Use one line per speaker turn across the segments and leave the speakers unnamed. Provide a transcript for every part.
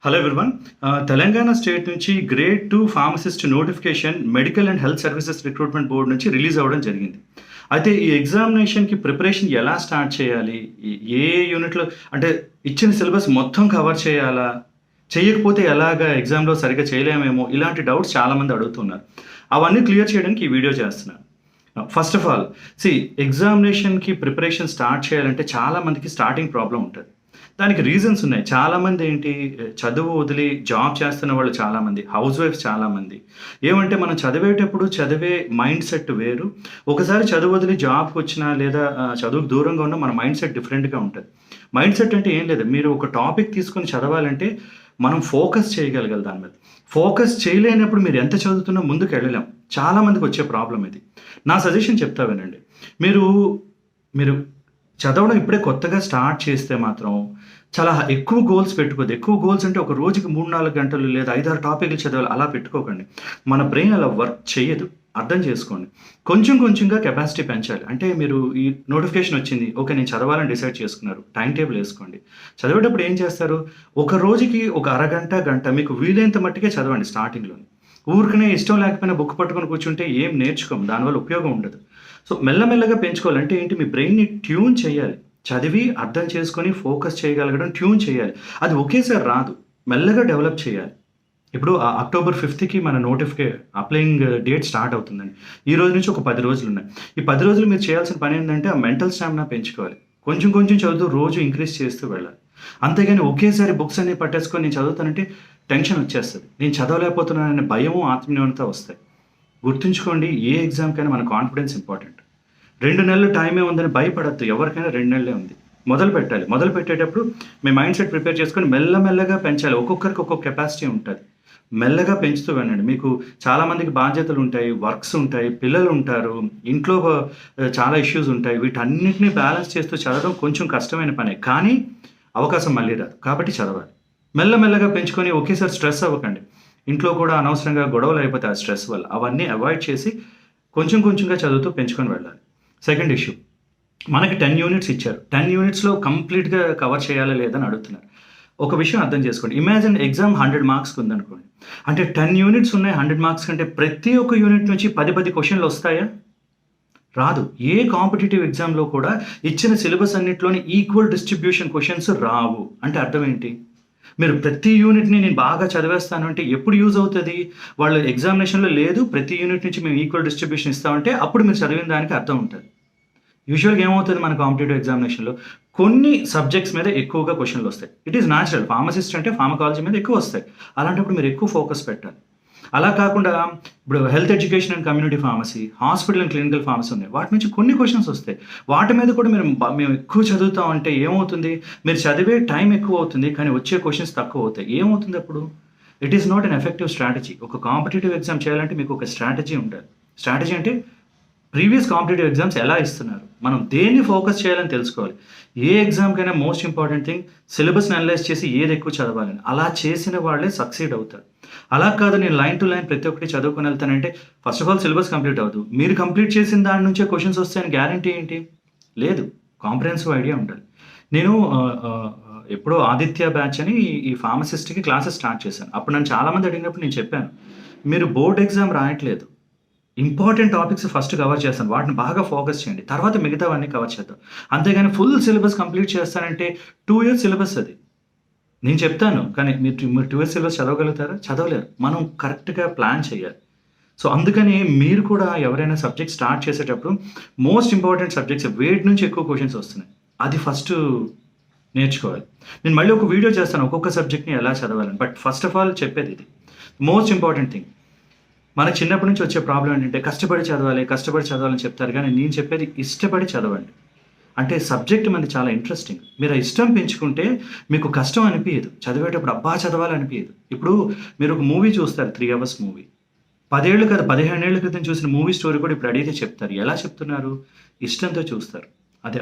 Hello everyone. Telangana state నుంచి grade 2 pharmacist notification medical and health services recruitment board నుంచి release అవ్వడం జరిగింది. అయితే ఈ ఎగ్జామినేషన్‌కి ప్రిపరేషన్ ఎలా స్టార్ట్ చేయాలి? ఏ యూనిట్‌లో అంటే ఇచ్చిన సిలబస్ మొత్తం కవర్ చేయాలా? చేయకపోతే ఎలాగా ఎగ్జామ్‌లో సరిగ్గా చేయలేమేమో ఇలాంటి డౌట్స్ చాలామంది అడుగుతున్నారు. అవన్నీ క్లియర్ చేయడానికి ఈ వీడియో చేస్తున్నాను. ఫస్ట్ ఆఫ్ ఆల్ ఎగ్జామినేషన్‌కి ప్రిపరేషన్ స్టార్ట్ చేయాలంటే చాలామందికి స్టార్టింగ్ ప్రాబ్లమ్ ఉంటది. దానికి రీజన్స్ ఉన్నాయి. చాలామంది చదువు వదిలి జాబ్ చేస్తున్న వాళ్ళు చాలామంది, హౌస్ వైఫ్స్ చాలామంది. ఏమంటే మనం చదివేటప్పుడు చదివే మైండ్ సెట్ వేరు. ఒకసారి చదువు వదిలి జాబ్‌కొచ్చినా లేదా చదువుకు దూరంగా ఉన్న మన మైండ్ సెట్ డిఫరెంట్‌గా ఉంటది. మైండ్ సెట్ అంటే ఏం లేదు. మీరు ఒక టాపిక్ తీసుకొని చదవాలంటే మనం ఫోకస్ చేయగలగాలి దాని మీద. ఫోకస్ చేయలేనప్పుడు మీరు ఎంత చదువుతున్నా ముందుకెళ్ళలేం. చాలామందికి వచ్చే ప్రాబ్లమ్ ఇది. నా సజెషన్ చెప్తా వినండి. మీరు మీరు చదవడం ఇప్పుడే కొత్తగా స్టార్ట్ చేస్తే మాత్రం చాలా ఎక్కువ గోల్స్ పెట్టుకోవద్దు. ఎక్కువ గోల్స్ అంటే ఒక రోజుకి 3, 4 గంటలు లేదా 5, 6 టాపిక్‌లు చదవాలి అలా పెట్టుకోకండి. మన బ్రెయిన్ అలా వర్క్ చేయదు. అర్థం చేసుకోండి. కొంచెం కొంచెంగా కెపాసిటీ పెంచాలి. అంటే మీరు ఈ నోటిఫికేషన్ వచ్చింది. ఓకే. నేను చదవాలని డిసైడ్ చేసుకున్నారు. టైమ్ టేబుల్ ఏసుకోండి. చదివేటప్పుడు ఏం చేస్తారు? ఒక రోజుకి ఒక అరగంట, గంట మీకు వీలైనంత మట్టుకే చదవండి స్టార్టింగ్‌లోనే. ఊరికనే ఇష్టం లేకపోయినా బుక్ పట్టుకొని కూర్చుంటే ఏం నేర్చుకోము. దానివల్ల ఉపయోగం ఉండదు. సో మెల్లమెల్లగా పెంచుకోవాలి. అంటే ఏంటి? మీ బ్రెయిన్‌ని ట్యూన్ చేయాలి. చదివి అర్థం చేసుకొని ఫోకస్ చేయగలగడం ట్యూన్ చేయాలి. అది ఒకేసారి రాదు. మెల్లగా డెవలప్ చేయాలి. ఇప్పుడు అక్టోబర్ 5కి మన అప్లయింగ్ డేట్ స్టార్ట్ అవుతుందండి. ఈ రోజు నుంచి ఒక 10 రోజులున్నాయి. ఈ 10 రోజులు మీరు చేయాల్సిన పనేంటంటే ఆ మెంటల్ స్టామినా పెంచుకోవాలి. కొంచెం కొంచెం చదువుతూ రోజు ఇంక్రీజ్ చేస్తూ వెళ్ళాలి. అంతేగాని ఒకేసారి బుక్స్ అన్నీ పట్టేసుకొని నేను చదువుతానంటే టెన్షన్ వచ్చేస్తది. నేను చదవలేకపోతున్నాననే భయము, ఆత్మన్యూనత వస్తాయి. గుర్తుంచుకోండి, ఏ ఎగ్జామ్‌కైనా మన కాన్ఫిడెన్స్ ఇంపార్టెంట్. 2 నెలలు టైమే ఉందని భయపడొద్దు. ఎవరికైనా 2 నెలలే ఉంది. మొదలుపెట్టాలి. మొదలుపెట్టేటప్పుడు మీ మైండ్ సెట్ ప్రిపేర్ చేసుకొని మెల్లమెల్లగా పెంచాలి. ఒక్కొక్కరికి ఒక్కొక్క కెపాసిటీ ఉంటది. మెల్లగా పెంచుతూ వెళ్ళండి. మీకు చాలామందికి బాధ్యతలుంటాయి, వర్క్స్ ఉంటాయి, పిల్లలుంటారు, ఇంట్లో చాలా ఇష్యూస్ ఉంటాయి. వీటన్నిటిని బ్యాలెన్స్ చేస్తూ చదవడం కొంచెం కష్టమైన పనే. కానీ అవకాశం మళ్ళీ రాదు. కాబట్టి చదవాలి. మెల్లమెల్లగా పెంచుకొని ఒకేసారి స్ట్రెస్ అవ్వకండి. ఇంట్లో కూడా అనవసరంగా గొడవలు అయిపోతాయి ఆ స్ట్రెస్ వల్ల. అవన్నీ అవాయిడ్ చేసి కొంచెం కొంచెంగా చదువుతూ పెంచుకొని వెళ్ళాలి. సెకండ్ ఇష్యూ, మనకి 10 యూనిట్స్ ఇచ్చారు. 10 యూనిట్స్‌లో కంప్లీట్‌గా కవర్ చేయాలా లేదా అని అడుగుతున్నారు. ఒక విషయం అర్థం చేసుకోండి. ఇమాజిన్ ఎగ్జామ్ 100 మార్క్స్‌కి ఉందనుకోండి. అంటే 10 యూనిట్స్ ఉన్నాయి 100 మార్క్స్ కంటే ప్రతి ఒక్క యూనిట్ నుంచి 10 క్వెషన్‌లు వస్తాయా? రాదు. ఏ కాంపిటీటివ్ ఎగ్జామ్‌లో కూడా ఇచ్చిన సిలబస్ అన్నిట్లోని ఈక్వల్ డిస్ట్రిబ్యూషన్ క్వెషన్స్ రావు. అంటే అర్థం ఏంటి? మీరు ప్రతి యూనిట్‌ని నేను బాగా చదివేస్తాను అంటే ఎప్పుడు యూజ్ అవుతది? వాళ్ళు ఎగ్జామినేషన్‌లో లేదు, ప్రతి యూనిట్ నుంచి మేము ఈక్వల్ డిస్ట్రిబ్యూషన్ ఇస్తామంటే అప్పుడు మీరు చదివిన దానికి అర్థం ఉంటది. యూజువల్‌గా ఏమవుతది మన కాంపిటీటివ్ ఎగ్జామినేషన్‌లో కొన్ని సబ్జెక్ట్స్ మీద ఎక్కువగా క్వెషన్‌లొస్తాయి. It is natural. ఫార్మసిస్ట్ అంటే ఫార్మకాలజీ మీద ఎక్కువొస్తాయి. అలాంటప్పుడు మీరు ఎక్కువ ఫోకస్ పెట్టాలి. అలా కాకుండా ఇప్పుడు health education and community pharmacy, hospital and clinical pharmacy ఉన్నాయి. వాటి నుంచి కొన్ని క్వెషన్స్ వస్తాయి. వాటి మీద కూడా మేము ఎక్కువ చదువుతాం అంటే ఏమవుతుంది? మీరు చదివే టైం ఎక్కువ అవుతుంది. కానీ వచ్చే క్వెషన్స్ తక్కువ అవుతాయి. ఏమవుతుంది అప్పుడు? It is not an effective strategy. ఒక కాంపిటీటివ్ ఎగ్జామ్ చేయాలంటే మీకు ఒక స్ట్రాటజీ ఉండాలి. స్ట్రాటజీ అంటే ప్రీవియస్ కాంపిటీటివ్ ఎగ్జామ్స్ ఎలా ఇస్తున్నారు? మనం దేన్ని ఫోకస్ చేయాలని తెలుసుకోవాలి. ఏ ఎగ్జామ్‌కైనా మోస్ట్ ఇంపార్టెంట్ థింగ్ సిలబస్‌ని అనలైజ్ చేసి ఏది ఎక్కువ చదవాలని. అలా చేసిన వాళ్ళే సక్సీడ్ అవుతారు. అలా కాదు నేను లైన్ టు లైన్ ప్రతి ఒక్కటి చదువుకొని వెళ్తానంటే first of all syllabus complete అవ్వదు. మీరు కంప్లీట్ చేసిన దాని నుంచే క్వెషన్స్ వస్తాయని గ్యారంటీ ఏంటి? లేదు. కాంప్రిహెన్సివ్ ఐడియా ఉండాలి. నేను ఎప్పుడో ఆదిత్య బ్యాచ్ అని ఈ ఫార్మసిస్ట్‌కి క్లాసెస్ స్టార్ట్ చేశాను. అప్పుడు నన్ను చాలామంది అడిగినప్పుడు నేను చెప్పాను. మీరు బోర్డ్ ఎగ్జామ్ రాయట్లేదు. ఇంపార్టెంట్ టాపిక్స్ ఫస్ట్ కవర్ చేస్తాను. వాటిని బాగా ఫోకస్ చేయండి. తర్వాత మిగతావన్నీ కవర్ చేద్దాం. అంతేగాని ఫుల్ సిలబస్ కంప్లీట్ చేస్తానంటే 2 ఇయర్స్ సిలబస్ అది. నేను చెప్తాను. కానీ మీరు 2 ఇయర్స్ సిలబస్ చదవగలుగుతారా? చదవలేరు. మనం కరెక్ట్‌గా ప్లాన్ చేయాలి. సో, అందుకని మీరు కూడా ఎవరైనా సబ్జెక్ట్ స్టార్ట్ చేసేటప్పుడు మోస్ట్ ఇంపార్టెంట్ సబ్జెక్ట్స్ వేటి నుంచి ఎక్కువ క్వెషన్స్ వస్తున్నాయి. అది ఫస్ట్ నేర్చుకోవాలి. నేను మళ్ళీ ఒక వీడియో చేస్తాను ఒక్కొక్క సబ్జెక్ట్‌ని ఎలా చదవాలని. బట్ ఫస్ట్ ఆఫ్ ఆల్ చెప్పేది ఇది. Most important thing. మనకు చిన్నప్పటి నుంచి వచ్చే ప్రాబ్లమ్ ఏంటంటే కష్టపడి చదవాలని చెప్తారు. కానీ నేను చెప్పేది ఇష్టపడి చదవండి. అంటే సబ్జెక్ట్ మనది చాలా ఇంట్రెస్టింగ్. మీరు ఆ ఇష్టం పెంచుకుంటే మీకు కష్టం అనిపియదు. చదివేటప్పుడు అబ్బా! చదవాలనిపియదు. ఇప్పుడు మీరు ఒక మూవీ చూస్తారు 3 అవర్స్ మూవీ. 10 ఏళ్ళు కాదు 15 ఏళ్ల క్రితం చూసిన మూవీ స్టోరీ కూడా ఇప్పుడు అడిగితే చెప్తారు. ఎలా చెప్తున్నారు? ఇష్టంతో చూస్తారు. అది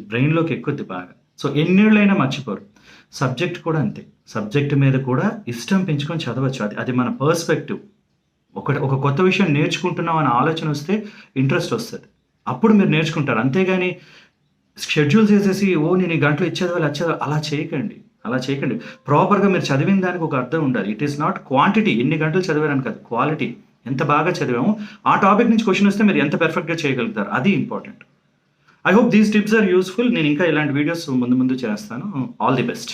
బ్రెయిన్‌లోకి ఎక్కుద్ది బాగా. సో, ఎన్నేళ్ళైనా మర్చిపోరు. సబ్జెక్ట్ కూడా అంతే. సబ్జెక్ట్ మీద కూడా ఇష్టం పెంచుకొని చదవచ్చు. అది మన పర్స్పెక్టివ్. ఒక కొత్త విషయం నేర్చుకుంటున్నాం అనే ఆలోచన వస్తే ఇంట్రెస్ట్ వస్తది. అప్పుడు మీరు నేర్చుకుంటారు. అంతేగాని షెడ్యూల్స్ ఏసేసి నేను ఈ గంటలో ఇది చదవాలి, అది చదవాలి అలా చేయకండి. అలా చేయకండి. ప్రాపర్‌గా మీరు చదివిన దానికి ఒక అర్థం ఉండాలి. ఇట్ ఈస్ నాట్ క్వాంటిటీ ఎన్ని గంటలు చదివారని కాదు. క్వాలిటీ ఎంత బాగా చదివామో, ఆ టాపిక్ నుంచి క్వెషన్ వస్తే మీరు ఎంత పర్ఫెక్ట్‌గా చేయగలుగుతారు. అది important. I hope these tips are useful. నేను ఇంకా ఇలాంటి వీడియోస్ ముందు ముందు చేస్తాను. All the best.